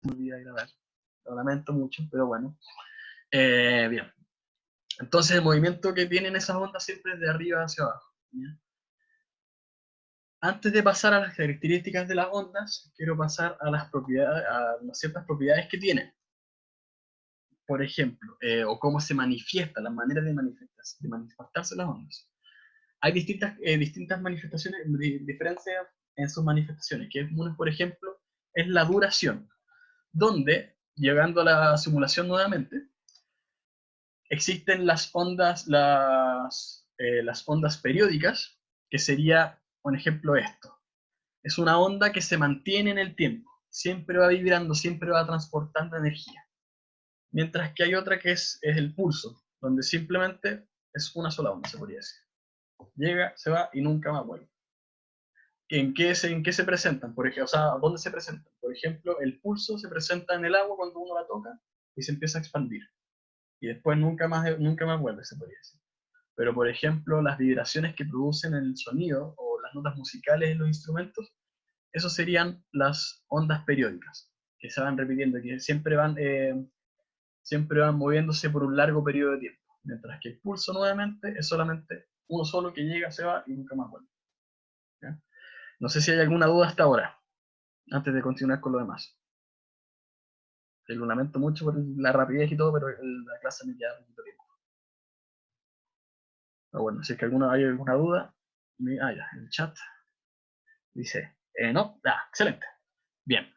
me olvidé grabar. Lo lamento mucho, pero bueno. Bien. Entonces el movimiento que tienen esas ondas siempre es de arriba hacia abajo. ¿Ya? Antes de pasar a las características de las ondas, quiero pasar a las propiedades, a las ciertas propiedades que tienen. Por ejemplo, o cómo se manifiesta, las maneras de manifestarse las ondas. Hay distintas manifestaciones, diferencias en sus manifestaciones, que una, por ejemplo, es la duración, donde, llegando a la simulación nuevamente, existen las ondas periódicas, que sería, por ejemplo, esto. Es una onda que se mantiene en el tiempo, siempre va vibrando, siempre va transportando energía. Mientras que hay otra que es el pulso, donde simplemente es una sola onda, se podría decir. Llega, se va y nunca más vuelve. ¿En qué se presentan? Por ejemplo, o sea, ¿dónde se presentan? Por ejemplo, el pulso se presenta en el agua cuando uno la toca y se empieza a expandir. Y después nunca más vuelve, se podría decir. Pero, por ejemplo, las vibraciones que producen el sonido o las notas musicales en los instrumentos, eso serían las ondas periódicas, que se van repitiendo, que siempre van moviéndose por un largo periodo de tiempo. Mientras que el pulso nuevamente es solamente uno solo que llega, se va y nunca más vuelve. ¿Ya? No sé si hay alguna duda hasta ahora, antes de continuar con lo demás. Lo lamento mucho por la rapidez y todo, pero la clase me queda poquito tiempo. Pero bueno, si es que hay alguna duda, ya, el chat dice, no, excelente. Bien.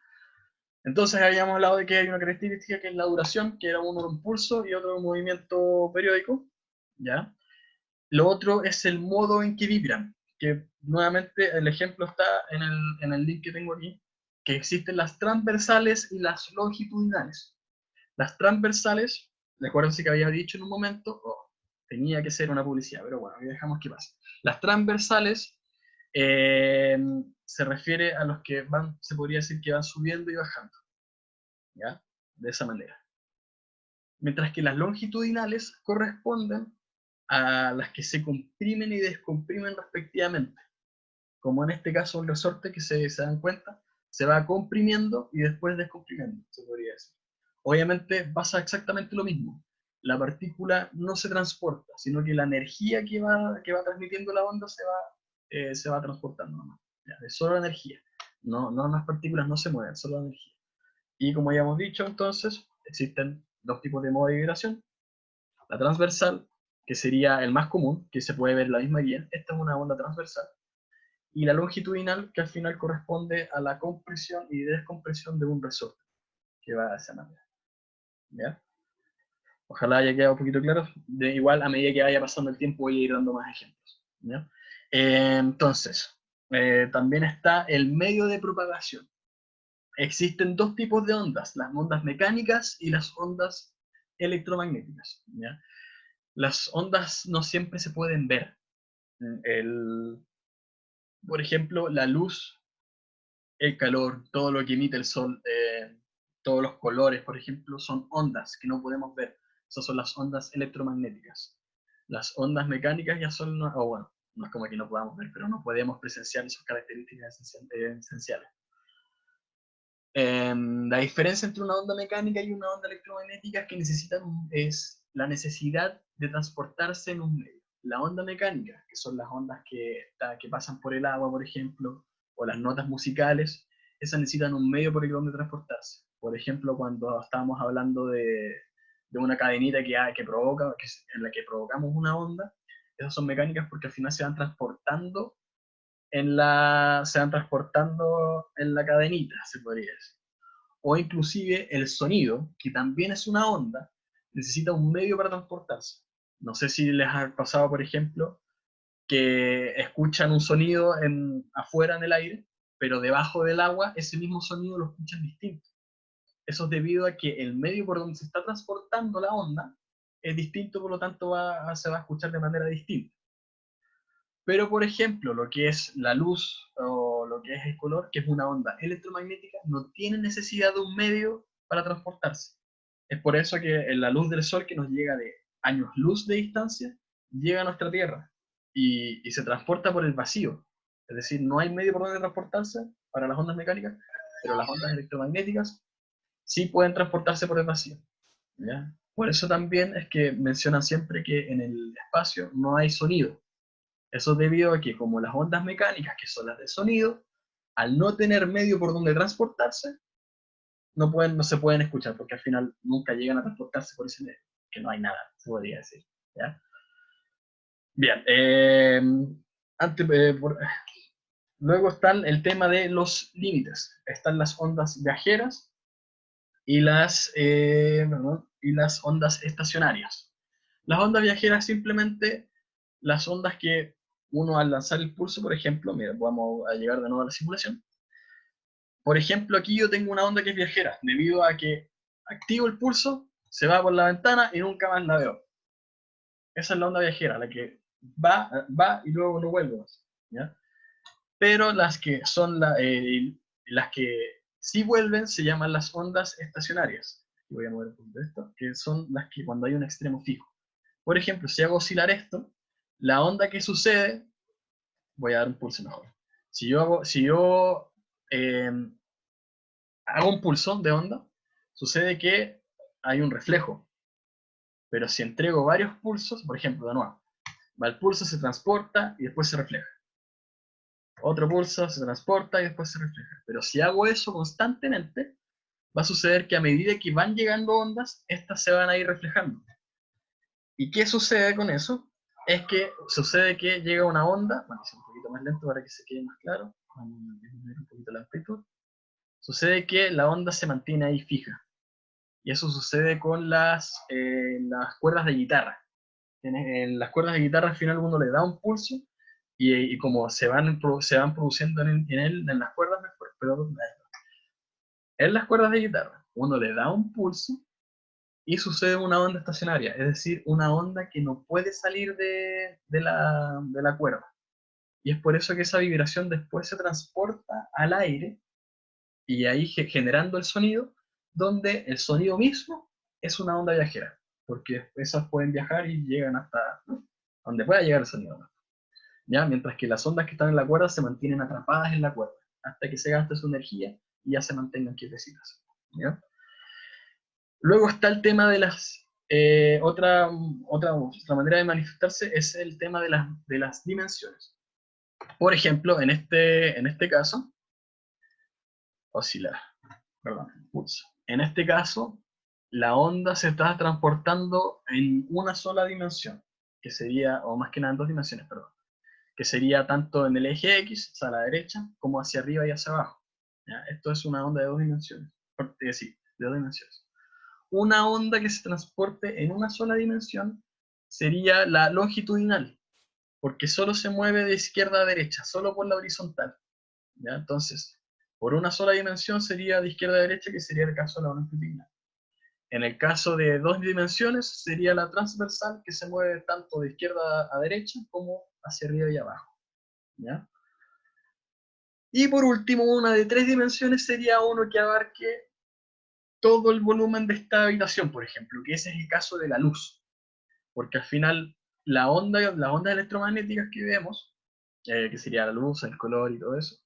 Entonces habíamos hablado de que hay una característica que es la duración, que era uno un pulso y otro un movimiento periódico. ¿Ya? Lo otro es el modo en que vibran, que nuevamente el ejemplo está en el link que tengo aquí, que existen las transversales y las longitudinales. Las transversales, recuérdense que había dicho en un momento, tenía que ser una publicidad, pero bueno, dejamos que pase. Las transversales se refiere a los que van, se podría decir que van subiendo y bajando, ¿ya? De esa manera. Mientras que las longitudinales corresponden a las que se comprimen y descomprimen respectivamente. Como en este caso un resorte que se dan cuenta, se va comprimiendo y después descomprimiendo, se podría decir. Obviamente pasa exactamente lo mismo. La partícula no se transporta, sino que la energía que va transmitiendo la onda se va transportando nomás. Ya, es solo la energía. No las partículas no se mueven, solo la energía. Y como ya hemos dicho, entonces, existen dos tipos de modo de vibración. La transversal, que sería el más común, que se puede ver la misma guía. Esta es una onda transversal. Y la longitudinal, que al final corresponde a la compresión y descompresión de un resorte, que va de esa manera. ¿Ya? Ojalá haya quedado un poquito claro. Igual, a medida que vaya pasando el tiempo, voy a ir dando más ejemplos. ¿Ya? Entonces, también está el medio de propagación. Existen dos tipos de ondas, las ondas mecánicas y las ondas electromagnéticas. ¿Ya? Las ondas no siempre se pueden ver. Por ejemplo, la luz, el calor, todo lo que emite el sol, todos los colores, por ejemplo, son ondas que no podemos ver. Esas son las ondas electromagnéticas. Las ondas mecánicas ya son, bueno, no es como que no podamos ver, pero no podemos presenciar esas características esenciales. La diferencia entre una onda mecánica y una onda electromagnética es que es la necesidad de transportarse en un medio. La onda mecánica, que son las ondas que pasan por el agua, por ejemplo, o las notas musicales, esas necesitan un medio por el donde transportarse. Por ejemplo, cuando estábamos hablando de una cadenita en la que provocamos una onda, esas son mecánicas porque al final se van transportando en la cadenita, se podría decir. O inclusive el sonido, que también es una onda, necesita un medio para transportarse. No sé si les ha pasado, por ejemplo, que escuchan un sonido afuera en el aire, pero debajo del agua ese mismo sonido lo escuchan distinto. Eso es debido a que el medio por donde se está transportando la onda es distinto, por lo tanto se va a escuchar de manera distinta. Pero, por ejemplo, lo que es la luz o lo que es el color, que es una onda electromagnética, no tiene necesidad de un medio para transportarse. Es por eso que la luz del sol, que nos llega de años luz de distancia, llega a nuestra Tierra y se transporta por el vacío. Es decir, no hay medio por donde transportarse para las ondas mecánicas, pero las ondas electromagnéticas sí pueden transportarse por el vacío, ¿ya? Por eso también es que mencionan siempre que en el espacio no hay sonido. Eso es debido a que como las ondas mecánicas, que son las de sonido, al no tener medio por donde transportarse, no se pueden escuchar, porque al final nunca llegan a transportarse por ese medio, que no hay nada, se podría decir, ¿ya? Bien, luego está el tema de los límites. Están las ondas viajeras y las ondas estacionarias. Las ondas viajeras simplemente las ondas que uno al lanzar el pulso, por ejemplo, mira, vamos a llegar de nuevo a la simulación. Por ejemplo, aquí yo tengo una onda que es viajera, debido a que activo el pulso, se va por la ventana y nunca más la veo. Esa es la onda viajera, la que va y luego no vuelve más, ¿ya? Pero las que sí vuelven se llaman las ondas estacionarias. Y voy a mover un poquito esto, que son las que cuando hay un extremo fijo. Por ejemplo, si hago oscilar esto, la onda que sucede, voy a dar un pulso mejor. Si yo eh, hago un pulso de onda, sucede que hay un reflejo. Pero si entrego varios pulsos, por ejemplo, de nuevo, va el pulso, se transporta y después se refleja. Otro pulso se transporta y después se refleja. Pero si hago eso constantemente, va a suceder que a medida que van llegando ondas, estas se van a ir reflejando. ¿Y qué sucede con eso? Es que sucede que llega una onda, bueno, es un poquito más lento para que se quede más claro, vamos a disminuir un poquito la amplitud. Sucede que la onda se mantiene ahí fija. Y eso sucede con las cuerdas de guitarra. En las cuerdas de guitarra al final uno le da un pulso y como se van produciendo en las cuerdas, en las cuerdas de guitarra, uno le da un pulso y sucede una onda estacionaria, es decir, una onda que no puede salir de la cuerda. Y es por eso que esa vibración después se transporta al aire y ahí generando el sonido, donde el sonido mismo es una onda viajera, porque esas pueden viajar y llegan hasta donde pueda llegar el sonido, ¿no? ¿Ya? Mientras que las ondas que están en la cuerda se mantienen atrapadas en la cuerda, hasta que se gaste su energía y ya se mantengan quietecitas, ¿ya? Luego está el tema de otra manera de manifestarse es el tema de las dimensiones. Por ejemplo, en este caso, oscilar, perdón, pulso. En este caso, la onda se está transportando en una sola dimensión, que sería, o más que nada en dos dimensiones, perdón, que sería tanto en el eje X, o sea, a la derecha, como hacia arriba y hacia abajo. ¿Ya? Esto es una onda de dos dimensiones, sí, de dos dimensiones. Una onda que se transporte en una sola dimensión sería la longitudinal, porque solo se mueve de izquierda a derecha, solo por la horizontal, ¿ya? Entonces, por una sola dimensión sería de izquierda a derecha, que sería el caso de la longitudinal. En el caso de dos dimensiones sería la transversal, que se mueve tanto de izquierda a derecha como hacia arriba y abajo, ¿ya? Y por último, una de tres dimensiones sería uno que abarque todo el volumen de esta habitación, por ejemplo, que ese es el caso de la luz, porque al final las ondas electromagnéticas que vemos, que sería la luz, el color y todo eso,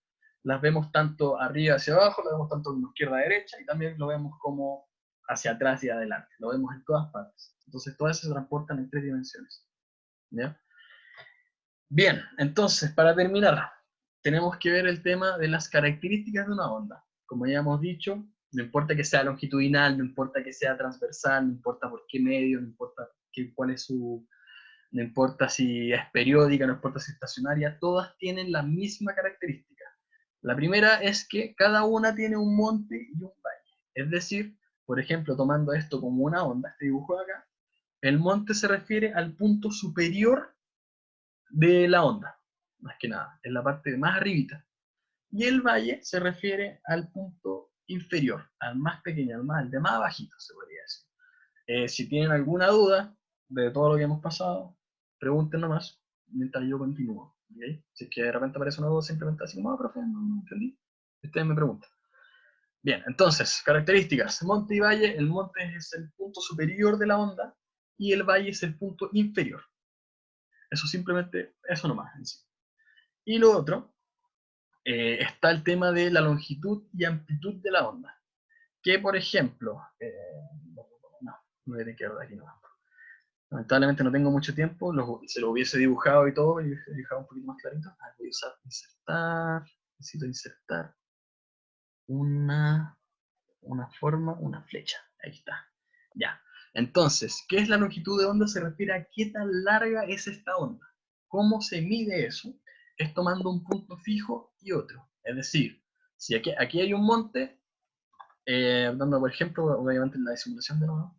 las vemos tanto arriba hacia abajo, las vemos tanto como izquierda a derecha y también lo vemos como hacia atrás y adelante, lo vemos en todas partes. Entonces todas se transportan en tres dimensiones, ¿ya? Bien, entonces para terminar, tenemos que ver el tema de las características de una onda. Como ya hemos dicho, no importa que sea longitudinal, no importa que sea transversal, no importa por qué medio, no importa cuál es no importa si es periódica, no importa si es estacionaria, todas tienen la misma característica. La primera es que cada una tiene un monte y un valle. Es decir, por ejemplo, tomando esto como una onda, este dibujo de acá, el monte se refiere al punto superior de la onda, más que nada, en la parte más arribita. Y el valle se refiere al punto inferior, al más pequeño, al de más abajito, se podría decir. Si tienen alguna duda de todo lo que hemos pasado, pregunten nomás mientras yo continúo. ¿Okay? Si es que de repente aparece una duda, simplemente así como, profe, no entendí. Ustedes me preguntan. Bien, entonces, características. Monte y valle. El monte es el punto superior de la onda y el valle es el punto inferior. Eso simplemente, eso nomás en sí. Y lo otro, está el tema de la longitud y amplitud de la onda. que, por ejemplo, no voy a tener que ver de aquí nomás. Lamentablemente no tengo mucho tiempo, se lo hubiese dibujado y todo, y hubiese dibujado un poquito más clarito. Voy a usar insertar, necesito insertar una forma, una flecha. Ahí está. Ya. Entonces, ¿qué es la longitud de onda? Se refiere a qué tan larga es esta onda. ¿Cómo se mide eso? Es tomando un punto fijo y otro. Es decir, si aquí hay un monte, dando por ejemplo, obviamente en la simulación de nuevo,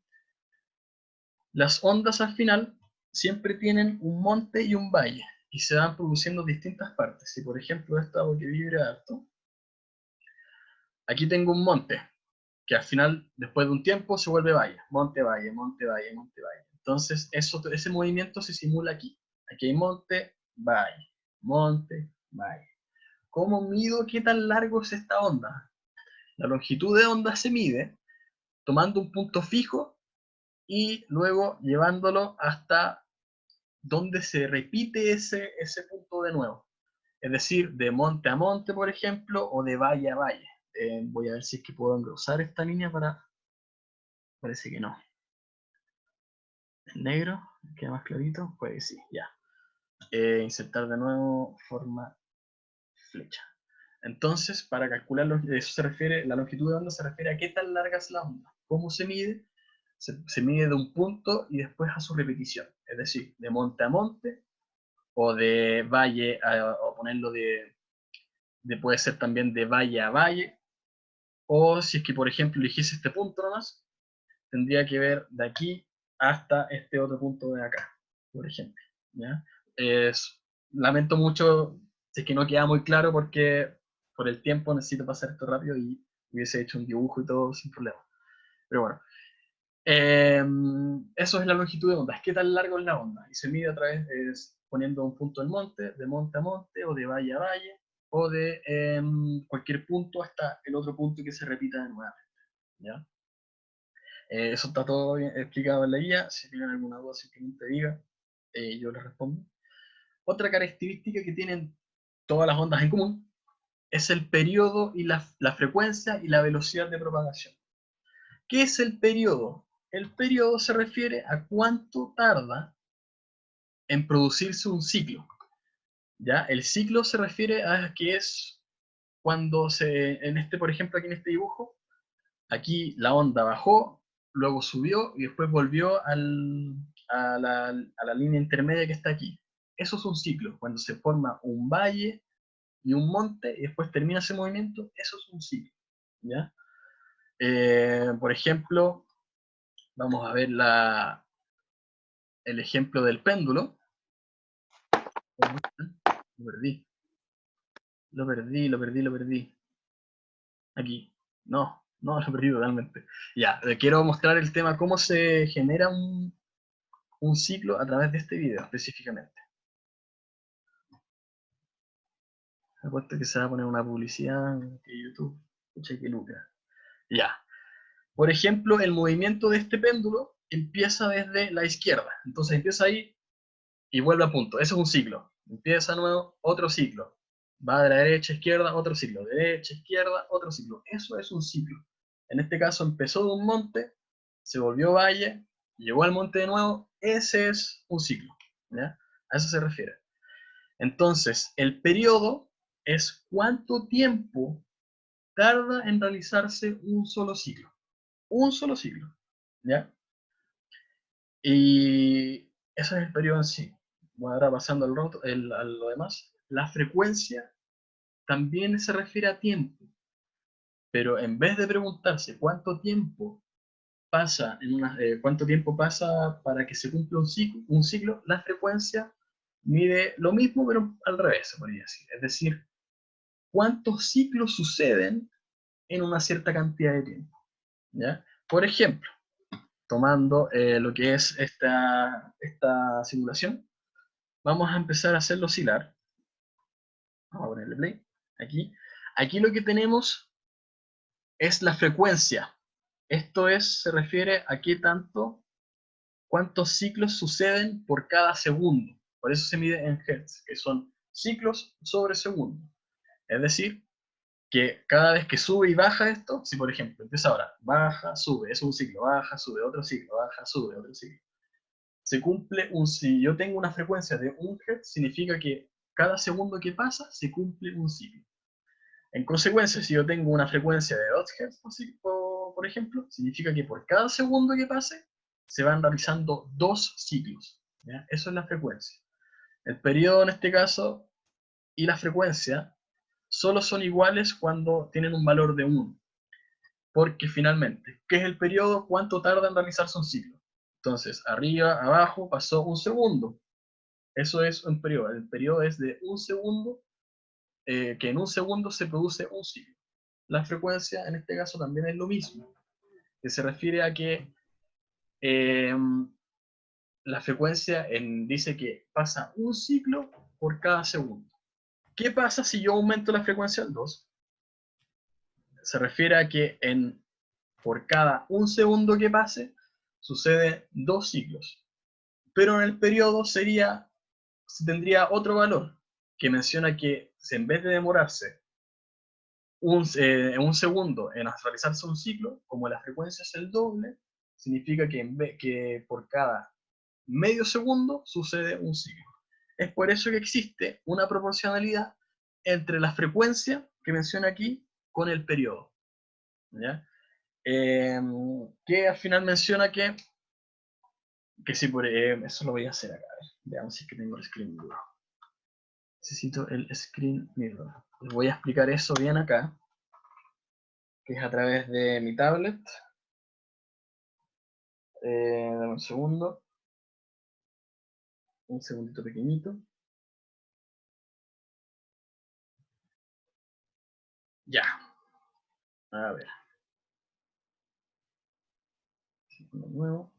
las ondas al final siempre tienen un monte y un valle, y se van produciendo distintas partes. Si por ejemplo esta agua que vibra harto, aquí tengo un monte, que al final, después de un tiempo, se vuelve valle, monte, valle, monte, valle, monte, valle. Entonces, ese movimiento se simula aquí. Aquí hay monte, valle, monte, valle. ¿Cómo mido qué tan largo es esta onda? La longitud de onda se mide tomando un punto fijo y luego llevándolo hasta donde se repite ese punto de nuevo. Es decir, de monte a monte, por ejemplo, o de valle a valle. Voy a ver si es que puedo engrosar esta línea para... Parece que no. En negro, queda más clarito, puede que sí, ya. Insertar de nuevo forma flecha. Entonces, para calcular, eso se refiere, la longitud de onda se refiere a qué tan larga es la onda. ¿Cómo se mide? Se mide de un punto y después a su repetición. Es decir, de monte a monte, o de valle, o ponerlo puede ser también de valle a valle, o si es que, por ejemplo, eligiese este punto nomás, tendría que ver de aquí hasta este otro punto de acá, por ejemplo. ¿Ya? Lamento mucho si es que no queda muy claro porque por el tiempo necesito pasar esto rápido y hubiese hecho un dibujo y todo sin problema. Pero bueno, eso es la longitud de onda. ¿Qué tan largo es la onda? Y se mide a través de poniendo un punto en monte, de monte a monte, o de valle a valle, o de cualquier punto hasta el otro punto que se repita de nuevo. ¿Ya? Eso está todo bien explicado en la guía. Si tienen alguna duda, simplemente diga, yo les respondo. Otra característica que tienen todas las ondas en común es el periodo y la frecuencia y la velocidad de propagación. ¿Qué es el periodo? El periodo se refiere a cuánto tarda en producirse un ciclo. ¿Ya? El ciclo se refiere a que es cuando por ejemplo, aquí en este dibujo, aquí la onda bajó, luego subió y después volvió a la línea intermedia que está aquí. Eso es un ciclo, cuando se forma un valle y un monte y después termina ese movimiento, eso es un ciclo. ¿Ya? Por ejemplo, vamos a ver el ejemplo del péndulo. Lo perdí, lo perdí, lo perdí, lo perdí. Aquí. No, no, lo perdí totalmente. Ya, quiero mostrar el tema, cómo se genera un ciclo a través de este video específicamente. Me apuesto que se va a poner una publicidad en YouTube. Escucha que lucra. Ya. Por ejemplo, el movimiento de este péndulo empieza desde la izquierda. Entonces empieza ahí y vuelve a punto. Eso es un ciclo. Empieza nuevo, otro ciclo. Va de la derecha a izquierda, otro ciclo. Derecha, izquierda, otro ciclo. Eso es un ciclo. En este caso empezó de un monte, se volvió valle, llegó al monte de nuevo. Ese es un ciclo. ¿Ya? A eso se refiere. Entonces, el periodo es cuánto tiempo tarda en realizarse un solo ciclo. Un solo ciclo. ¿Ya? Y ese es el periodo en sí. Bueno, ahora pasando a lo demás. La frecuencia también se refiere a tiempo, pero en vez de preguntarse cuánto tiempo pasa para que se cumpla un ciclo, la frecuencia mide lo mismo, pero al revés, se podría decir. Es decir, cuántos ciclos suceden en una cierta cantidad de tiempo. ¿Ya? Por ejemplo, tomando lo que es esta simulación, vamos a empezar a hacerlo oscilar. Vamos a ponerle play. Aquí lo que tenemos es la frecuencia. Se refiere a cuántos ciclos suceden por cada segundo. Por eso se mide en hertz, que son ciclos sobre segundo. Es decir, que cada vez que sube y baja esto, si por ejemplo empieza ahora, baja, sube, es un ciclo, baja, sube, otro ciclo, baja, sube, otro ciclo. Se cumple si yo tengo una frecuencia de 1 Hz, significa que cada segundo que pasa se cumple un ciclo. En consecuencia, si yo tengo una frecuencia de 2 Hz, por ejemplo, significa que por cada segundo que pase, se van realizando 2 ciclos. ¿Ya? Eso es la frecuencia. El periodo en este caso y la frecuencia solo son iguales cuando tienen un valor de 1. Porque finalmente, ¿qué es el periodo? ¿Cuánto tarda en realizarse un ciclo? Entonces, arriba, abajo, pasó un segundo. Eso es un periodo. El periodo es de un segundo, que en un segundo se produce un ciclo. La frecuencia, en este caso, también es lo mismo, que se refiere a que la frecuencia dice que pasa un ciclo por cada segundo. ¿Qué pasa si yo aumento la frecuencia al 2? Se refiere a que por cada un segundo que pase, suceden 2 ciclos. Pero en el periodo tendría otro valor, que menciona que en vez de demorarse un segundo en realizarse un ciclo, como la frecuencia es el doble, significa que por cada medio segundo sucede un ciclo. Es por eso que existe una proporcionalidad entre la frecuencia que menciona aquí con el periodo. ¿Ya? Que al final menciona que si eso lo voy a hacer acá. Veamos si es que tengo el screen mirror. Necesito el screen mirror. Les voy a explicar eso bien acá, que es a través de mi tablet. Dame un segundo. Un segundito pequeñito. Ya. A ver. Uno nuevo.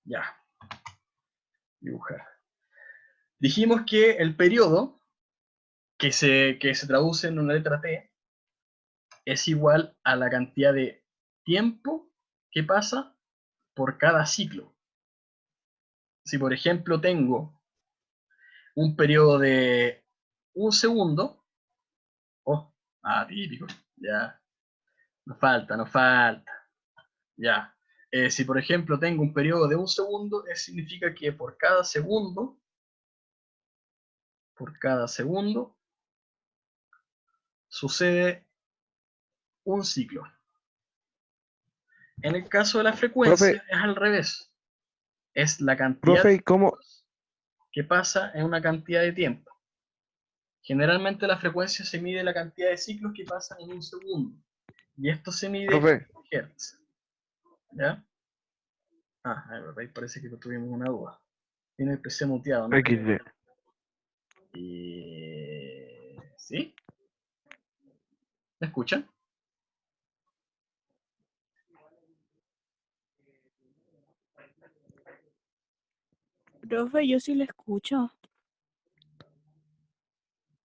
Ya. Dibujar. Dijimos que el periodo, que se traduce en una letra T, es igual a la cantidad de tiempo que pasa por cada ciclo. Si por ejemplo tengo un periodo de un segundo, típico, ya, nos falta, ya. Si por ejemplo tengo un periodo de un segundo, significa que por cada segundo, sucede un ciclo. En el caso de la frecuencia, Profe, es al revés. Es la cantidad profe, de ¿y cómo? ciclos que pasa en una cantidad de tiempo. Generalmente la frecuencia se mide la cantidad de ciclos que pasan en un segundo. Y esto se mide Profe, en Hertz. ¿Ya? Ahí parece que tuvimos una duda. Tiene el PC muteado, ¿no? XD. ¿Sí? ¿Me escuchan? Profe, yo sí le escucho.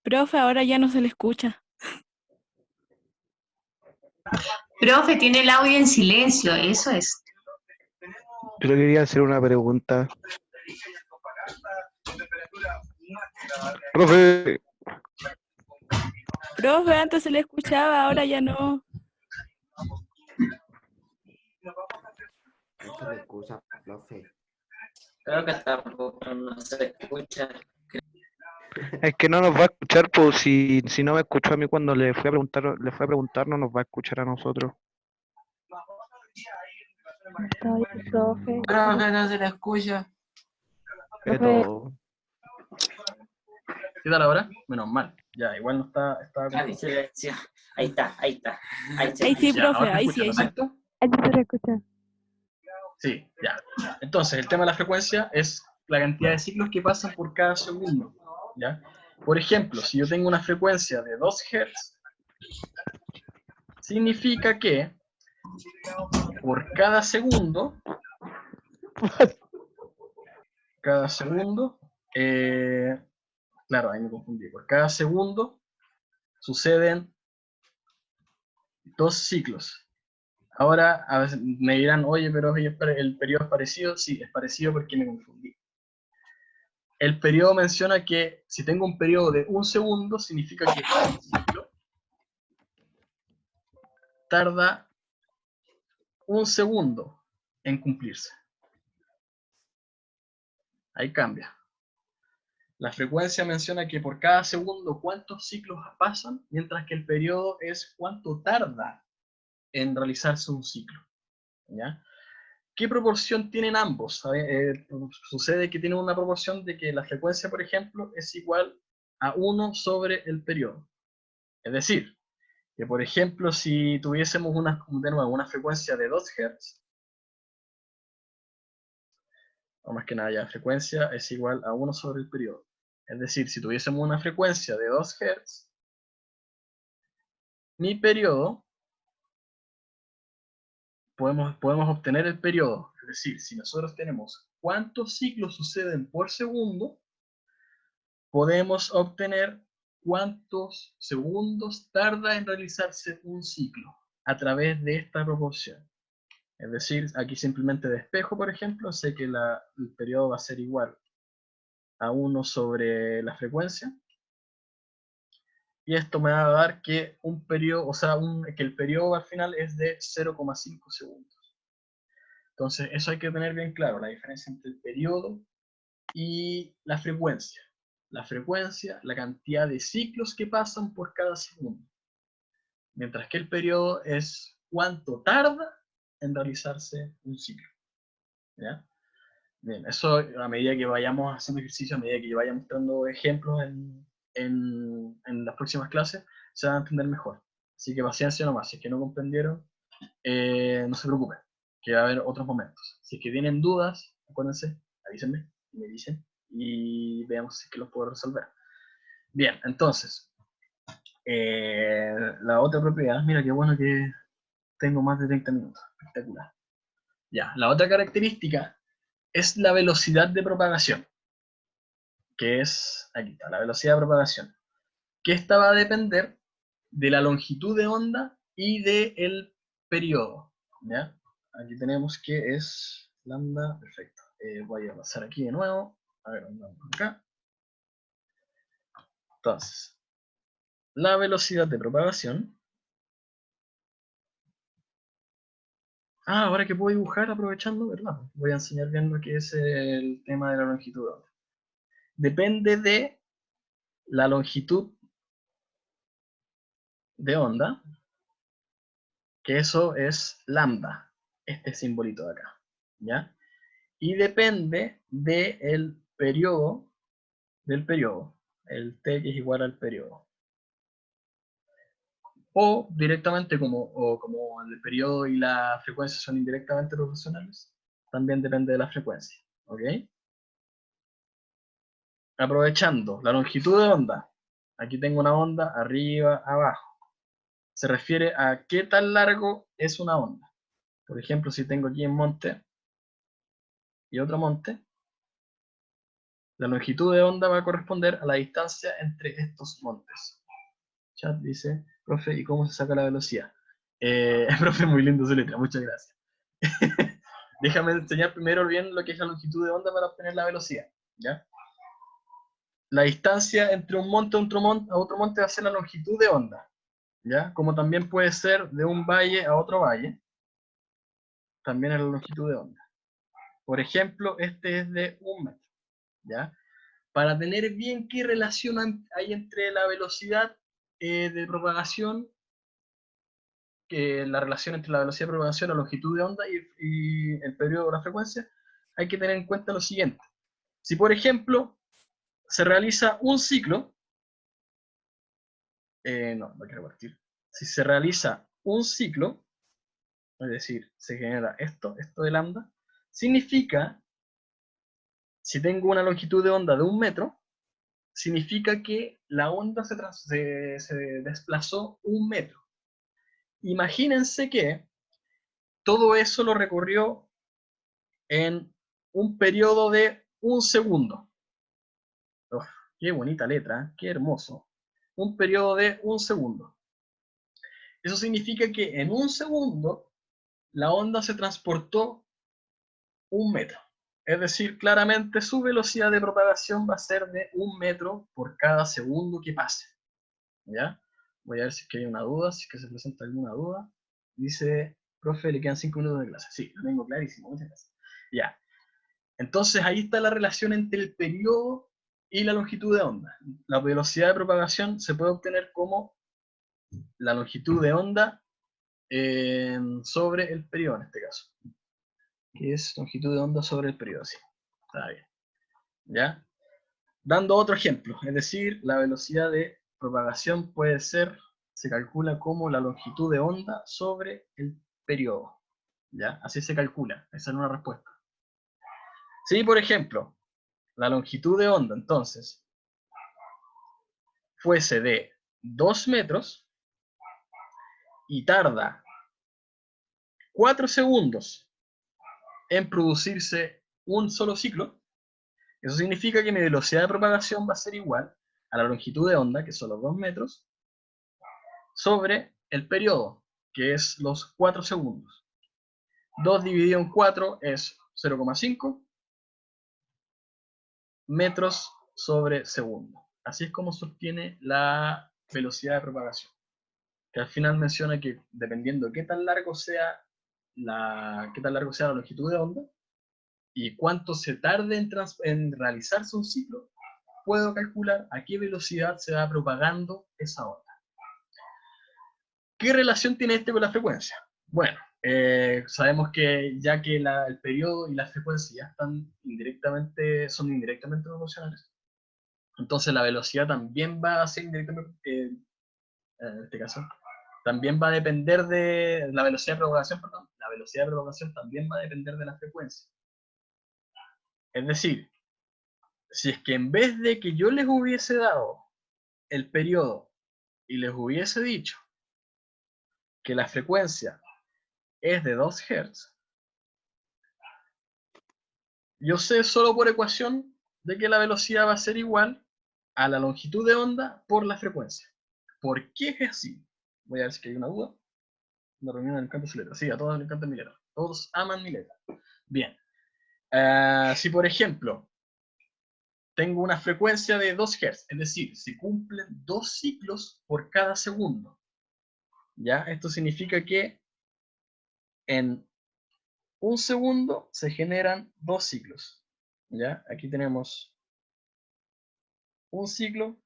Profe, ahora ya no se le escucha. Profe, tiene el audio en silencio, eso es. Yo le quería hacer una pregunta. Profe, Profe, antes se le escuchaba, ahora ya no. No se le escucha, profe. Creo que tampoco no se escucha. es que no nos va a escuchar, pues si no me escuchó a mí cuando le fui a preguntar, no nos va a escuchar a nosotros. Está bien, profe. Profe, no se le escucha. Pero ¿Qué tal ahora? Menos mal. Ya, igual no está... Ay, silencio. Ahí está. Ahí Ahí sí, Ya, profe, ahora me ahí escuchan, sí, ¿no ahí es sí. cierto? Ahí sí se le escucha. Sí, ya. Entonces, el tema de la frecuencia es la cantidad de ciclos que pasan por cada segundo. ¿Ya? Por ejemplo, si yo tengo una frecuencia de 2 Hz, significa que por cada segundo, claro, ahí me confundí, por cada segundo suceden 2 ciclos. Ahora a veces me dirán, oye, pero el periodo es parecido. Sí, es parecido porque me confundí. el periodo menciona que si tengo un periodo de 1 segundo, significa que cada ciclo tarda 1 segundo en cumplirse. Ahí cambia. La frecuencia menciona que por cada segundo cuántos ciclos pasan, mientras que el periodo es cuánto tarda en realizarse un ciclo. ¿Ya? ¿Qué proporción tienen ambos? Sucede que tienen una proporción de que la frecuencia, por ejemplo, es igual a 1 sobre el periodo. Es decir, que por ejemplo, si tuviésemos una frecuencia de 2 Hz, o más que nada ya, frecuencia es igual a 1 sobre el periodo. Es decir, si tuviésemos una frecuencia de 2 Hz, mi periodo, podemos obtener el periodo. Es decir, si nosotros tenemos cuántos ciclos suceden por segundo, podemos obtener cuántos segundos tarda en realizarse un ciclo a través de esta proporción. Es decir, aquí simplemente despejo, por ejemplo, sé que el periodo va a ser igual a 1 sobre la frecuencia. Y esto me va a dar que un periodo, o sea, que el periodo al final es de 0,5 segundos. Entonces, eso hay que tener bien claro, la diferencia entre el periodo y la frecuencia. La frecuencia, la cantidad de ciclos que pasan por cada segundo. Mientras que el periodo es cuánto tarda en realizarse un ciclo. ¿Ya? Bien, eso a medida que vayamos haciendo ejercicio, a medida que vaya mostrando ejemplos en las próximas clases, se van a entender mejor. Así que paciencia nomás, si es que no comprendieron, no se preocupen, que va a haber otros momentos. Si es que tienen dudas, acuérdense, avísenme, me dicen, y veamos si es que los puedo resolver. Bien, entonces, la otra propiedad, mira qué bueno que tengo más de 30 minutos, espectacular. Ya, la otra característica es la velocidad de propagación, que es, aquí está, la velocidad de propagación, que esta va a depender de la longitud de onda y del periodo, ¿ya? Aquí tenemos que es lambda, perfecto. Voy a pasar aquí de nuevo, a ver, andamos acá. Entonces, la velocidad de propagación. Ah, ahora que puedo dibujar aprovechando, ¿verdad? Voy a enseñar bien lo que es el tema de la longitud de onda. Depende de la longitud de onda, que eso es lambda, este simbolito de acá, ¿ya? Y depende del periodo, el t que es igual al periodo. O directamente, como el periodo y la frecuencia son indirectamente proporcionales, también depende de la frecuencia, ¿ok? Aprovechando la longitud de onda, aquí tengo una onda arriba, abajo. Se refiere a qué tan largo es una onda. Por ejemplo, si tengo aquí un monte y otro monte, la longitud de onda va a corresponder a la distancia entre estos montes. Chat dice, profe, ¿y cómo se saca la velocidad? Profe, muy lindo su letra, muchas gracias. Déjame enseñar primero bien lo que es la longitud de onda para obtener la velocidad, ¿ya? La distancia entre un monte a otro monte va a ser la longitud de onda, ¿ya? Como también puede ser de un valle a otro valle, también es la longitud de onda. Por ejemplo, este es de 1 metro, ¿ya? Para tener bien qué relación hay entre la velocidad de propagación, la relación entre la velocidad de propagación, la longitud de onda y el periodo de la frecuencia, hay que tener en cuenta lo siguiente. Si, por ejemplo, se realiza un ciclo, no quiero partir. Si se realiza un ciclo, es decir, se genera esto de lambda, significa, si tengo una longitud de onda de 1 metro, significa que la onda se desplazó 1 metro. Imagínense que todo eso lo recorrió en un periodo de 1 segundo. Uf, qué bonita letra, qué hermoso. Un periodo de 1 segundo. Eso significa que en 1 segundo la onda se transportó 1 metro. Es decir, claramente su velocidad de propagación va a ser de 1 metro por cada segundo que pase. ¿Ya? Voy a ver si es que hay una duda, si es que se presenta alguna duda. Dice, profe, le quedan 5 minutos de clase. Sí, lo tengo clarísimo, muchas gracias. Ya. Entonces ahí está la relación entre el periodo y la longitud de onda. La velocidad de propagación se puede obtener como la longitud de onda sobre el periodo en este caso. Que es longitud de onda sobre el periodo, sí. Está bien. ¿Ya? Dando otro ejemplo, es decir, la velocidad de propagación puede ser, se calcula como la longitud de onda sobre el periodo. ¿Ya? Así se calcula, esa es una respuesta. Si, por ejemplo, la longitud de onda, entonces, fuese de 2 metros y tarda 4 segundos en producirse un solo ciclo, eso significa que mi velocidad de propagación va a ser igual a la longitud de onda, que son los 2 metros, sobre el periodo, que es los 4 segundos. 2 dividido en 4 es 0,5 metros sobre segundo. Así es como se obtiene la velocidad de propagación. Que al final menciona que dependiendo de qué tan largo sea la longitud de onda y cuánto se tarde en realizarse un ciclo, puedo calcular a qué velocidad se va propagando esa onda. ¿Qué relación tiene este con la frecuencia? Bueno, sabemos que ya que el periodo y la frecuencia ya están son indirectamente proporcionales, entonces la velocidad también va a ser indirectamente, en este caso, también va a depender de la velocidad de propagación, perdón, la velocidad de propagación también va a depender de la frecuencia. Es decir, si es que en vez de que yo les hubiese dado el periodo y les hubiese dicho que la frecuencia es de 2 Hz, yo sé solo por ecuación de que la velocidad va a ser igual a la longitud de onda por la frecuencia. ¿Por qué es así? Voy a ver si hay una duda. Una reunión en el campus letra. Sí, a todos les encanta mi letra. Todos aman mi letra. Bien. Si por ejemplo tengo una frecuencia de 2 Hz, es decir, se cumplen 2 ciclos por cada segundo. ¿Ya? Esto significa que en un segundo se generan 2 ciclos. ¿Ya? Aquí tenemos un ciclo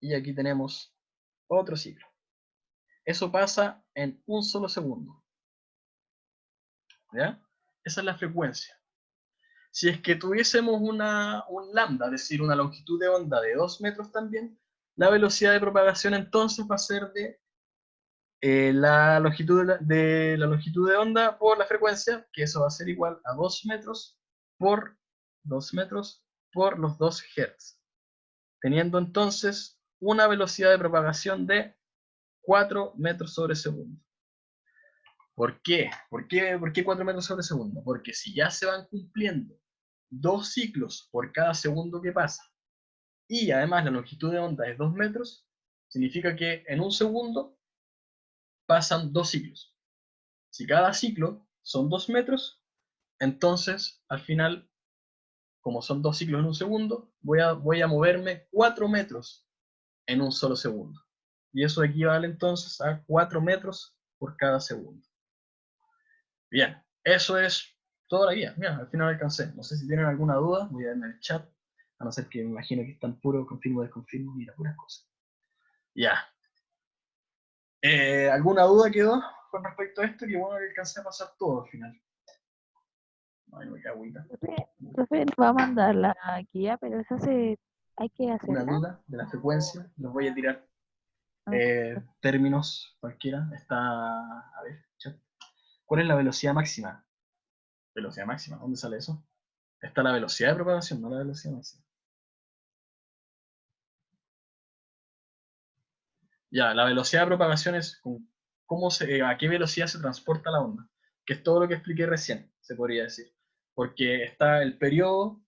y aquí tenemos otro ciclo. Eso pasa en un solo segundo. ¿Ya? Esa es la frecuencia. Si es que tuviésemos un lambda, es decir, una longitud de onda de 2 metros también, la velocidad de propagación entonces va a ser de la longitud de onda por la frecuencia, que eso va a ser igual a 2 metros por 2 metros por los 2 Hz, teniendo entonces una velocidad de propagación de 4 metros sobre segundo. ¿Por qué? ¿Por qué 4 metros sobre segundo? Porque si ya se van cumpliendo 2 ciclos por cada segundo que pasa, y además la longitud de onda es 2 metros, significa que en un segundo pasan 2 ciclos. Si cada ciclo son 2 metros, entonces al final, como son 2 ciclos en un segundo, voy a moverme 4 metros en un solo segundo. Y eso equivale entonces a 4 metros por cada segundo. Bien, eso es toda la guía. Mira, al final alcancé. No sé si tienen alguna duda, voy a ver en el chat, a no ser que me imagino que están puro confirmo, desconfirmo, mira, puras cosas. Ya. ¿Alguna duda quedó con respecto a esto? Que bueno que alcancé a pasar todo al final. Ay, me cago agüita. Profe, va a mandar la guía, pero esa hay que Una hacerla. duda de la frecuencia, los voy a tirar. Ah, Términos, cualquiera. Está, a ver, chat. ¿Cuál es la velocidad máxima? Velocidad máxima, ¿dónde sale eso? Está la velocidad de propagación, no la velocidad máxima. Ya, la velocidad de propagación es a qué velocidad se transporta la onda, que es todo lo que expliqué recién, se podría decir. Porque está el periodo,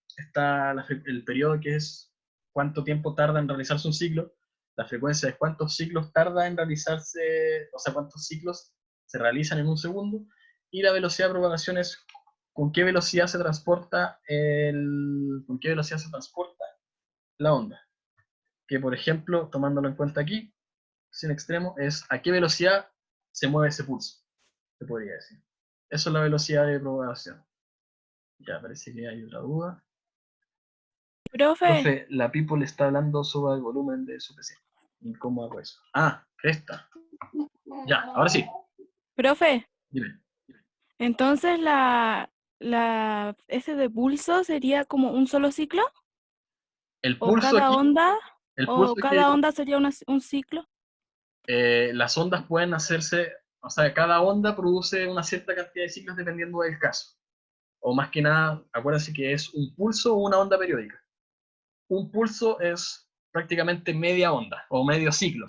el periodo que es cuánto tiempo tarda en realizarse un ciclo, la frecuencia es cuántos ciclos tarda en realizarse, o sea, cuántos ciclos se realizan en un segundo, y la velocidad de propagación es con qué velocidad se transporta la onda. Que por ejemplo, tomándolo en cuenta aquí, sin extremo, es a qué velocidad se mueve ese pulso, se podría decir. Eso es la velocidad de propagación. Ya, parece que hay otra duda. Profe, la people está hablando sobre el volumen de su PC. ¿Y cómo hago eso? Ah, esta. Ya, ahora sí. Profe, Dime. entonces ese de pulso sería como un solo ciclo, El o pulso cada aquí, onda, el o pulso que cada onda sería un ciclo. las ondas pueden hacerse, o sea, cada onda produce una cierta cantidad de ciclos dependiendo del caso. O más que nada, acuérdense que es un pulso o una onda periódica. Un pulso es prácticamente media onda, o medio ciclo,